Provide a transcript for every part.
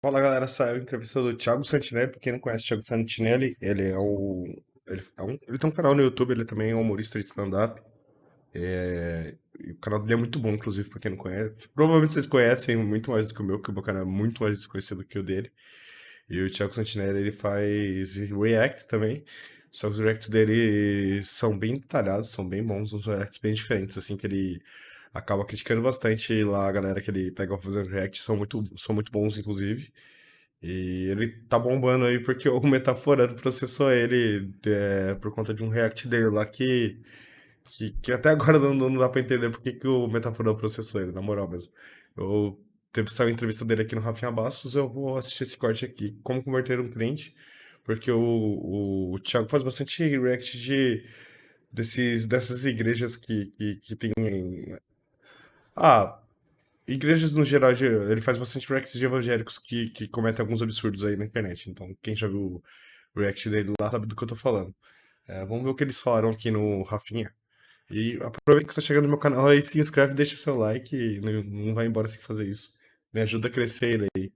Fala galera, saiu a entrevista do Thiago Santinelli. Pra quem não conhece o Thiago Santinelli, ele é o. Ele tem um canal no YouTube, ele também é humorista de stand-up. E o canal dele é muito bom, inclusive, pra quem não conhece. Provavelmente vocês conhecem muito mais do que o meu canal é muito mais desconhecido que o dele. E o Thiago Santinelli, ele faz reacts também. Só que os reacts dele são bem detalhados, são bem bons, uns reacts bem diferentes, assim, que ele acaba criticando bastante lá a galera que ele pega pra fazer react, são muito bons, inclusive. E ele tá bombando aí porque o Metaforando processou ele por conta de um react dele lá que até agora não dá pra entender por que o Metaforando processou ele, na moral mesmo. Eu teve saiu a entrevista dele aqui no Rafinha Bastos, eu vou assistir esse corte aqui, como converter um cliente, porque o Thiago faz bastante react dessas igrejas que tem. Ah, igrejas no geral, ele faz bastante reacts de evangélicos que cometem alguns absurdos aí na internet. Então, quem já viu o react dele lá sabe do que eu tô falando. Vamos ver o que eles falaram aqui no Rafinha. E aproveita que você tá chegando no meu canal aí, se inscreve, deixa seu like e não vai embora sem fazer isso. Me ajuda a crescer ele aí.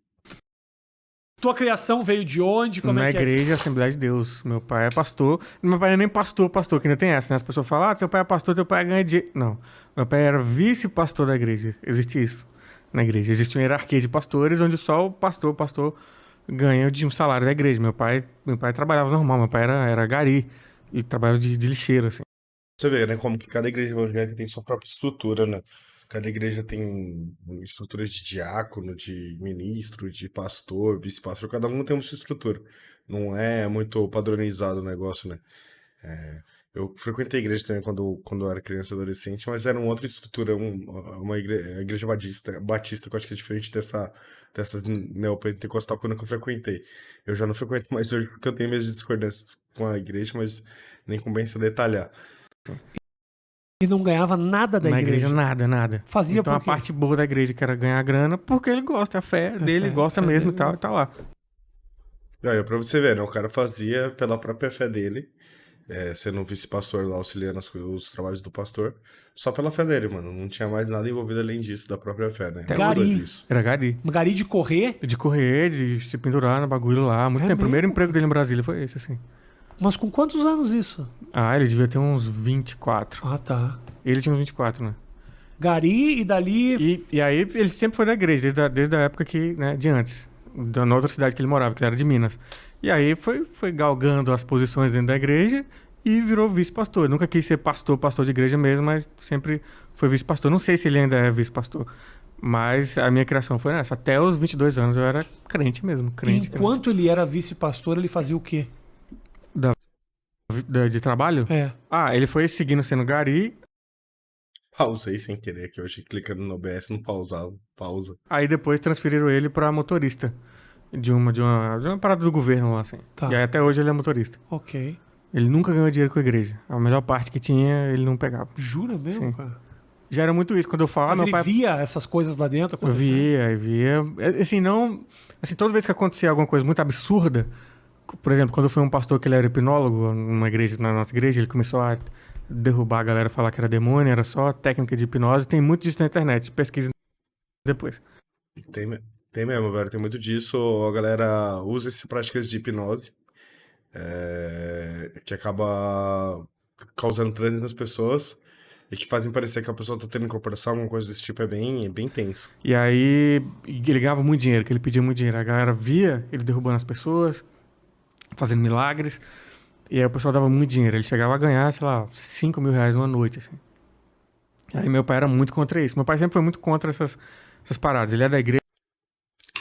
Tua criação veio de onde? Como é Na que é isso? igreja Assembleia de Deus. Meu pai é pastor. Meu pai não é nem pastor, que ainda tem essa, né? As pessoas falam, teu pai é pastor, teu pai ganha dinheiro. Não. Meu pai era vice-pastor da igreja. Existe isso na igreja. Existe uma hierarquia de pastores onde só o pastor ganha de um salário da igreja. Meu pai trabalhava normal, meu pai era gari e trabalhava de lixeiro, assim. Você vê, né, como que cada igreja evangélica tem sua própria estrutura, né? Cada igreja tem estruturas de diácono, de ministro, de pastor, vice-pastor, cada um tem uma sua estrutura. Não é muito padronizado o negócio, né? Eu frequentei a igreja também quando eu era criança e adolescente, mas era uma outra estrutura, a igreja batista, que eu acho que é diferente dessas neopentecostal que eu nunca frequentei. Eu já não frequento mais hoje porque eu tenho minhas discordâncias com a igreja, mas nem convence a detalhar. Ele não ganhava nada da Na igreja, igreja. nada. Fazia então por a quê? parte boa da igreja, que era ganhar grana, porque ele gosta, é a fé dele, gosta fé mesmo dele, e tá lá. Aí, pra você ver, né? O cara fazia pela própria fé dele, sendo um vice-pastor lá, auxiliando os trabalhos do pastor, só pela fé dele, mano. Não tinha mais nada envolvido além disso, da própria fé, né? Até Muito doido Gari. isso. Era gari. Gari de correr, De correr, de se pendurar no bagulho lá. Muito É tempo. O primeiro mesmo, emprego dele em Brasília foi esse, assim. mas com quantos anos isso? Ele devia ter uns 24. Ah, tá. Ele tinha uns 24, né? Gari e dali. E aí ele sempre foi da igreja, desde a época né, de antes. Na outra cidade que ele morava, que ele era de Minas. E aí foi galgando as posições dentro da igreja e virou vice-pastor. Nunca quis ser pastor de igreja mesmo, mas sempre foi vice-pastor. Não sei se ele ainda é vice-pastor. Mas a minha criação foi nessa. Até os 22 anos eu era crente mesmo. Crente. Enquanto ele era vice-pastor, ele fazia o quê? De trabalho? É. Ele foi seguindo sendo gari. Pausei sem querer, que hoje clicando no OBS não pausava. Pausa. Aí depois transferiram ele pra motorista. De uma parada do governo lá, assim. Tá. E aí até hoje ele é motorista. Ok. Ele nunca ganhou dinheiro com a igreja. A melhor parte que tinha, ele não pegava. Jura mesmo, Sim. cara? Já era muito isso. Quando eu falava, Mas meu ele pai... via essas coisas lá dentro Eu acontecendo? via. Assim, não... Assim, toda vez que acontecia alguma coisa muito absurda, por exemplo, quando foi um pastor que ele era hipnólogo na nossa igreja, ele começou a derrubar a galera, falar que era demônio, era só técnica de hipnose. Tem muito disso na internet. Pesquisa depois. Tem mesmo, velho. Tem muito disso. A galera usa essas práticas de hipnose, que acaba causando transe nas pessoas e que fazem parecer que a pessoa tá tendo incorporação, alguma coisa desse tipo. É bem tenso. E aí ele ganhava muito dinheiro, que ele pedia muito dinheiro. A galera via ele derrubando as pessoas, fazendo milagres. E aí o pessoal dava muito dinheiro. Ele chegava a ganhar, sei lá, 5 mil reais uma noite, assim. Aí meu pai era muito contra isso. Meu pai sempre foi muito contra essas paradas. Ele é da igreja.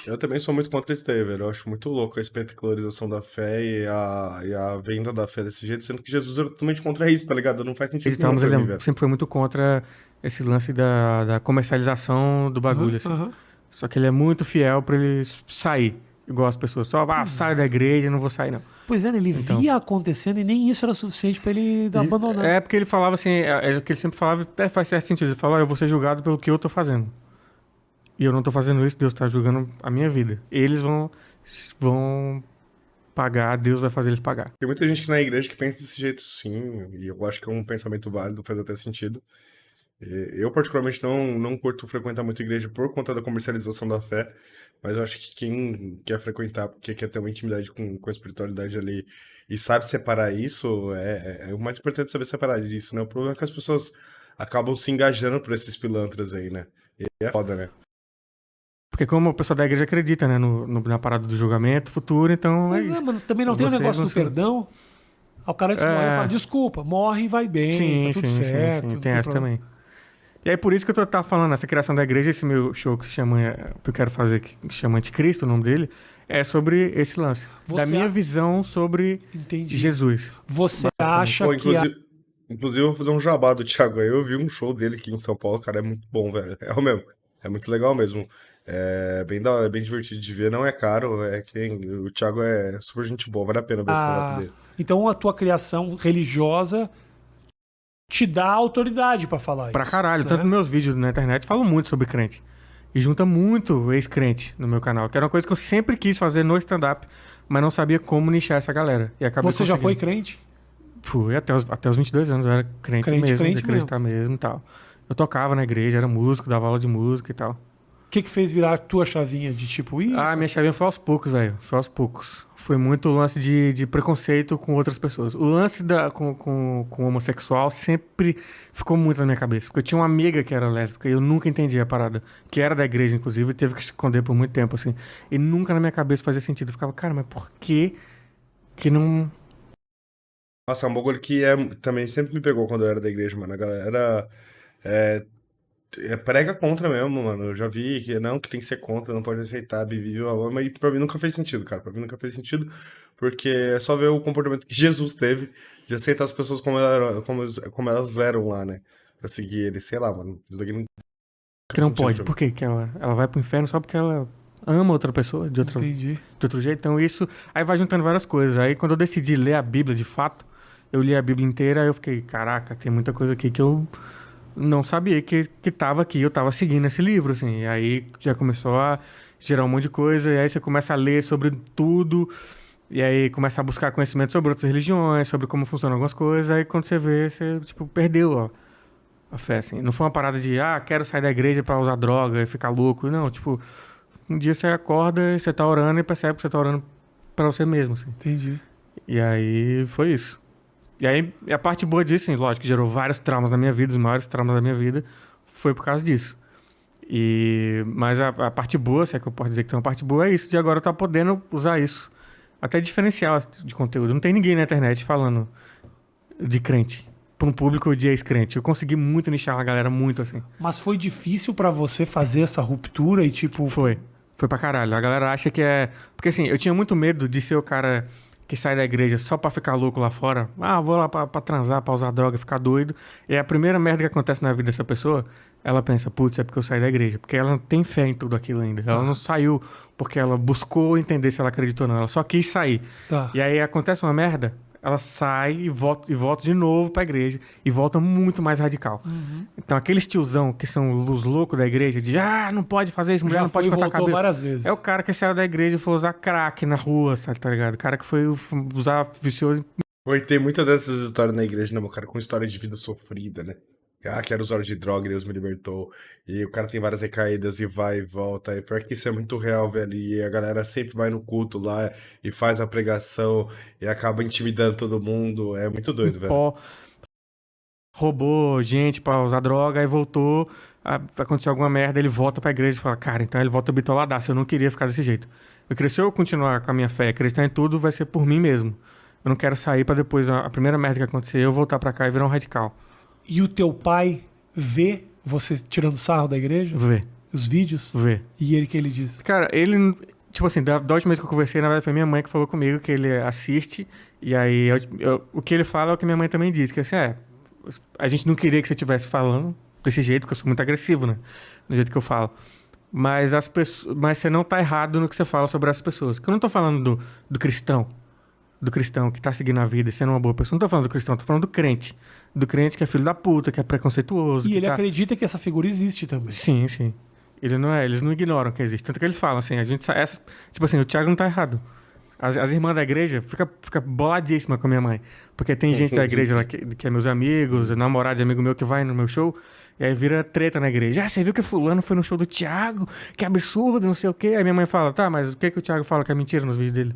Eu também sou muito contra isso daí, velho. Eu acho muito louco a espetacularização da fé e a venda da fé desse jeito, sendo que Jesus era totalmente contra isso, tá ligado? Não faz sentido nenhum Mas pra ele mim, velho. sempre foi muito contra esse lance da comercialização do bagulho, assim. Aham. Só que ele é muito fiel pra ele sair. Igual as pessoas. Só, sai da igreja, não vou sair, não. Pois é, né? Ele Então. via acontecendo e nem isso era suficiente pra ele abandonar. É porque ele falava assim, o que ele sempre falava até faz certo sentido. Ele falava, eu vou ser julgado pelo que eu tô fazendo. E eu não tô fazendo isso, Deus tá julgando a minha vida. Eles vão pagar, Deus vai fazer eles pagar. Tem muita gente que na igreja que pensa desse jeito, sim, e eu acho que é um pensamento válido, faz até sentido. Eu, particularmente, não curto frequentar muito igreja por conta da comercialização da fé, mas eu acho que quem quer frequentar porque quer ter uma intimidade com a espiritualidade ali e sabe separar isso, é o mais importante saber separar disso, né? O problema é que as pessoas acabam se engajando por esses pilantras aí, né? E é foda, né? Porque como o pessoal da igreja acredita, né, na parada do julgamento futuro, então Mas é isso. mano, também não tem o Vocês negócio não do são- perdão. Aí o cara escolhe e fala, desculpa, morre e vai bem, tá tudo certo. não Tem essa problema. também. E aí por isso que eu tava falando, essa criação da igreja, esse meu show que chama, que eu quero fazer, que chama Anticristo, o nome dele, é sobre esse lance. Da Você minha a- visão sobre Entendi. Jesus. Você Basicamente. acha Pô, que inclusive, eu vou fazer um jabá do Thiago aí. Eu vi um show dele aqui em São Paulo, cara, é muito bom, velho. É o mesmo. É muito legal mesmo. É bem da hora, é bem divertido de ver. Não é caro, o Thiago é super gente boa, vale a pena ver o stand-up dele. então a tua criação religiosa te dá autoridade pra falar Pra isso? caralho, né? tanto nos meus vídeos na internet falam muito sobre crente. E junta muito ex-crente no meu canal, que era uma coisa que eu sempre quis fazer no stand-up, mas não sabia como nichar essa galera. E acabei Você já foi conseguindo. crente? Fui, até os 22 anos eu era crente mesmo, crente de acreditar mesmo e tal. Eu tocava na igreja, era músico, dava aula de música e tal. O que fez virar a tua chavinha de tipo, isso? Minha chavinha foi aos poucos, velho. Foi aos poucos. Foi muito o lance de preconceito com outras pessoas. O lance com o homossexual sempre ficou muito na minha cabeça. Porque eu tinha uma amiga que era lésbica e eu nunca entendi a parada. Que era da igreja, inclusive, e teve que se esconder por muito tempo, assim. E nunca na minha cabeça fazia sentido. Eu ficava, cara, mas por que não... Nossa, é um bagulho que também sempre me pegou quando eu era da igreja, mano. A galera prega contra mesmo, mano. Eu já vi que não, que tem que ser contra, não pode aceitar, mas pra mim nunca fez sentido, cara. Pra mim nunca fez sentido, porque é só ver o comportamento que Jesus teve de aceitar as pessoas como elas eram lá, né? Pra seguir ele, sei lá, mano. Isso daqui nunca Que fez não sentido pode. pra mim. Por quê? Que ela vai pro inferno só porque ela ama outra pessoa de Entendi. outro jeito. Então isso... Aí vai juntando várias coisas. Aí quando eu decidi ler a Bíblia de fato, eu li a Bíblia inteira, aí eu fiquei, caraca, tem muita coisa aqui que eu não sabia que tava aqui. Eu tava seguindo esse livro, assim. E aí já começou a gerar um monte de coisa. E aí você começa a ler sobre tudo. E aí começa a buscar conhecimento sobre outras religiões, sobre como funcionam algumas coisas. Aí quando você vê, você, tipo, perdeu, ó, a fé, assim. Não foi uma parada de, quero sair da igreja pra usar droga e ficar louco. Não, tipo, um dia você acorda, você tá orando e percebe que você tá orando pra você mesmo, assim. Entendi. E aí foi isso. E aí a parte boa disso, assim, lógico, que gerou vários traumas na minha vida, os maiores traumas da minha vida, foi por causa disso. Mas a parte boa, se é que eu posso dizer que tem uma parte boa, é isso, de agora eu estar podendo usar isso. Até diferencial de conteúdo. Não tem ninguém na internet falando de crente, para um público de ex-crente. Eu consegui muito nichar a galera, muito assim. Mas foi difícil pra você fazer essa ruptura e tipo... Foi pra caralho. A galera acha que é... Porque assim, eu tinha muito medo de ser o cara que sai da igreja só pra ficar louco lá fora. Vou lá pra transar, pra usar droga, ficar doido. E a primeira merda que acontece na vida dessa pessoa, ela pensa, putz, é porque eu saí da igreja. Porque ela não tem fé em tudo aquilo ainda. Ela não saiu porque ela buscou entender se ela acreditou ou não. Ela só quis sair. Tá. E aí acontece uma merda, ela sai e volta de novo pra igreja. E volta muito mais radical. Então aqueles tiozão que são os loucos da igreja, de não pode fazer isso, mulher Já não pode foi e cortar voltou cabelo. várias vezes. É o cara que saiu da igreja e foi usar crack na rua, sabe, tá ligado? O cara que foi usar vicioso. Pô, e tem muitas dessas histórias na igreja, né, meu cara? Com história de vida sofrida, né? Que era usuário de droga, Deus me libertou. E o cara tem várias recaídas e vai e volta. E pior que isso é muito real, velho. E a galera sempre vai no culto lá e faz a pregação e acaba intimidando todo mundo. É muito doido, velho. Pó, roubou gente pra usar droga, aí voltou, aconteceu alguma merda, ele volta pra igreja e fala, cara, então ele volta bitoladaço, eu não queria ficar desse jeito. Eu queria, se eu continuar com a minha fé, acreditar em tudo, vai ser por mim mesmo. Eu não quero sair pra depois, a primeira merda que acontecer, eu voltar pra cá e virar um radical. E o teu pai vê você tirando sarro da igreja? Os vídeos? Vê. E ele que ele diz? Cara, ele... Tipo assim, da última vez que eu conversei, na verdade foi minha mãe que falou comigo que ele assiste, e aí o que ele fala é o que minha mãe também diz, que assim, a gente não queria que você estivesse falando desse jeito, porque eu sou muito agressivo, né? Do jeito que eu falo. Mas você não tá errado no que você fala sobre essas pessoas. Que eu não tô falando do cristão que tá seguindo a vida e sendo uma boa pessoa. Não tô falando do cristão, tô falando do crente. Do crente que é filho da puta, que é preconceituoso. E que ele tá... acredita que essa figura existe também. Sim, sim. Eles não ignoram que existe. Tanto que eles falam assim, tipo assim, o Thiago não tá errado. As irmãs da igreja fica boladíssima com a minha mãe. Porque tem gente da igreja lá que é meus amigos, namorado de amigo meu que vai no meu show, e aí vira treta na igreja. Ah, você viu que fulano foi no show do Thiago? Que absurdo, não sei o quê. Aí minha mãe fala, tá, mas o que o Thiago fala que é mentira nos vídeos dele?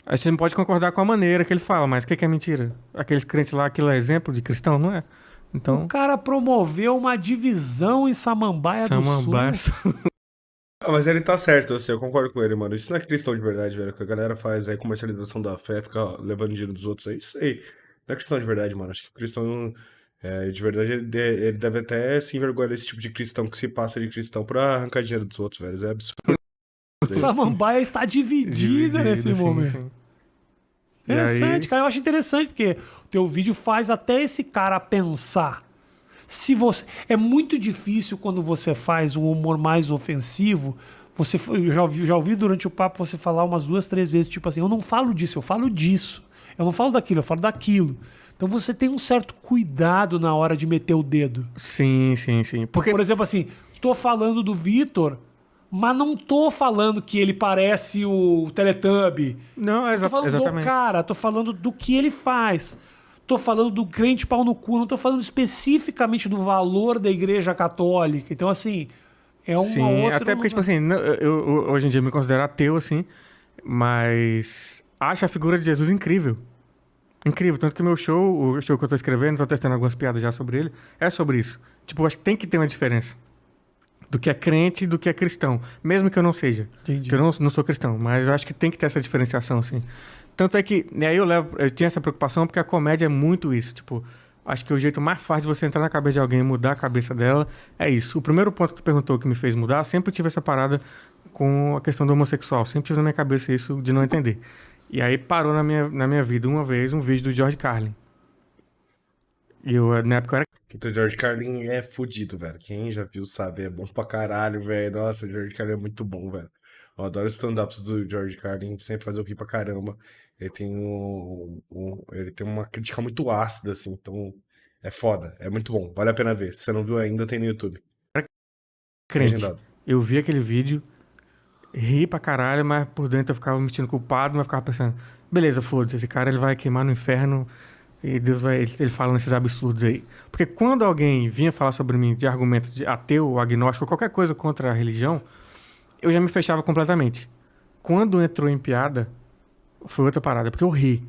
Aí você não pode concordar com a maneira que ele fala, mas o que é mentira? Aqueles crentes lá, aquilo é exemplo de cristão, não é? Então, O cara promoveu uma divisão em Samambaia do Sul. Mas ele tá certo, assim, eu concordo com ele, mano. Isso não é cristão de verdade, velho. O que a galera faz aí, comercialização da fé, fica levando dinheiro dos outros, é isso aí. Não é cristão de verdade, mano. Acho que o cristão, de verdade, ele deve até se envergonhar desse tipo de cristão que se passa de cristão pra arrancar dinheiro dos outros, velho. Isso é absurdo. Samambaia está dividida nesse momento. Sim. Interessante, aí... cara. Eu acho interessante, porque o teu vídeo faz até esse cara pensar. Se você... É muito difícil quando você faz um humor mais ofensivo. Eu já ouvi durante o papo você falar umas 2, 3 vezes, tipo assim, eu não falo disso, eu falo disso. Eu não falo daquilo, eu falo daquilo. Então você tem um certo cuidado na hora de meter o dedo. Sim. Porque, por exemplo, assim, tô falando do Vitor, mas não tô falando que ele parece o Teletubby. Não, Tô falando exatamente. do cara, tô falando do que ele faz. Tô falando do crente pau no cu, não tô falando especificamente do valor da igreja católica. Então, assim, é uma Sim, outra... até porque, tipo assim, eu hoje em dia me considero ateu, assim, mas acho a figura de Jesus incrível. Incrível, tanto que o show que eu tô escrevendo, tô testando algumas piadas já sobre ele, é sobre isso. Tipo, eu acho que tem que ter uma diferença do que é crente e do que é cristão, mesmo que eu não seja. Entendi. Que eu não sou cristão, mas eu acho que tem que ter essa diferenciação, assim. Tanto é que, e aí eu tinha essa preocupação porque a comédia é muito isso, tipo, acho que o jeito mais fácil de você entrar na cabeça de alguém e mudar a cabeça dela é isso. O primeiro ponto que tu perguntou que me fez mudar, sempre tive essa parada com a questão do homossexual, sempre tive na minha cabeça isso de não entender. E aí parou na minha vida uma vez um vídeo do George Carlin. E eu, na época, eu era... Então, o George Carlin é fudido, velho. Quem já viu sabe, é bom pra caralho, velho. Nossa, o George Carlin é muito bom, velho. Eu adoro os stand-ups do George Carlin, sempre faz eu rir pra caramba. Ele tem ele tem uma crítica muito ácida, assim, então é foda, é muito bom, vale a pena ver. Se você não viu ainda, tem no YouTube. crente. Legendado. Eu vi aquele vídeo, ri pra caralho, mas por dentro eu ficava me sentindo culpado, mas eu ficava pensando, beleza, foda-se, esse cara ele vai queimar no inferno e Deus vai, ele falando esses absurdos aí. Porque quando alguém vinha falar sobre mim de argumento de ateu, agnóstico, qualquer coisa contra a religião, eu já me fechava completamente. Quando entrou em piada, foi outra parada, porque eu ri.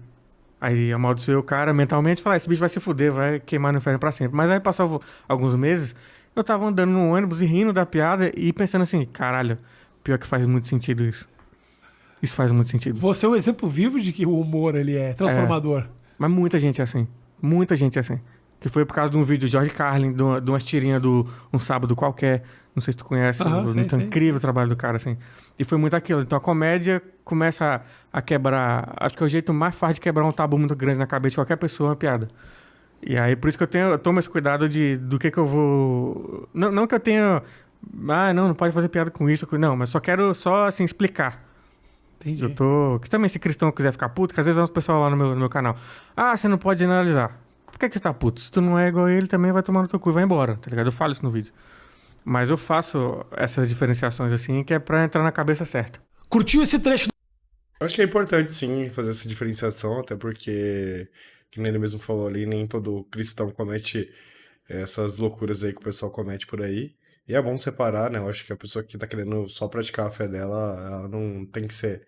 Aí amaldiçoei o cara mentalmente e falei, esse bicho vai se fuder, vai queimar no inferno pra sempre. Mas aí passou alguns meses, eu tava andando no ônibus e rindo da piada e pensando assim, caralho, pior que faz muito sentido isso. Isso faz muito sentido. Você é um exemplo vivo de que o humor ele é transformador. Mas muita gente é assim. Muita gente é assim. Que foi por causa de um vídeo do George Carlin, de umas tirinhas do Um Sábado Qualquer. Não sei se tu conhece. Sei. Incrível o trabalho do cara, assim. E foi muito aquilo. Então a comédia começa a quebrar... Acho que é o jeito mais fácil de quebrar um tabu muito grande na cabeça de qualquer pessoa, é uma piada. E aí, por isso que eu tomo esse cuidado do que eu vou... Não que eu tenha... Ah, não pode fazer piada com isso. Não, mas só quero assim, explicar. Entendi. Que também, se cristão quiser ficar puto, que às vezes vem uns pessoal lá no meu canal. Ah, você não pode generalizar. Por que você tá puto? Se tu não é igual a ele, também vai tomar no teu cu e vai embora, tá ligado? Eu falo isso no vídeo. Mas eu faço essas diferenciações assim, que é pra entrar na cabeça certa. Curtiu esse trecho? Eu acho que é importante, sim, fazer essa diferenciação, até porque, que nem ele mesmo falou ali, nem todo cristão comete essas loucuras aí que o pessoal comete por aí. E é bom separar, né? Eu acho que a pessoa que tá querendo só praticar a fé dela, ela não tem que ser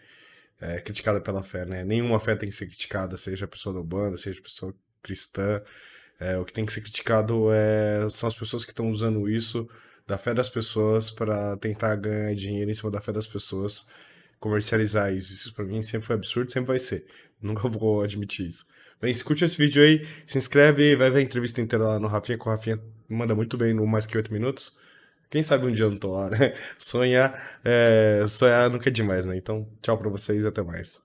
criticada pela fé, né? Nenhuma fé tem que ser criticada, seja a pessoa da banda, seja a pessoa cristã. O que tem que ser criticado são as pessoas que estão usando isso da fé das pessoas para tentar ganhar dinheiro em cima da fé das pessoas, comercializar isso. Isso pra mim sempre foi absurdo, sempre vai ser. Nunca vou admitir isso. Bem, escute esse vídeo aí, se inscreve, vai ver a entrevista inteira lá no Rafinha, que o Rafinha manda muito bem no Mais Que 8 Minutos. Quem sabe um dia eu não tô lá, né? Sonhar nunca é demais, né? Então, tchau pra vocês e até mais.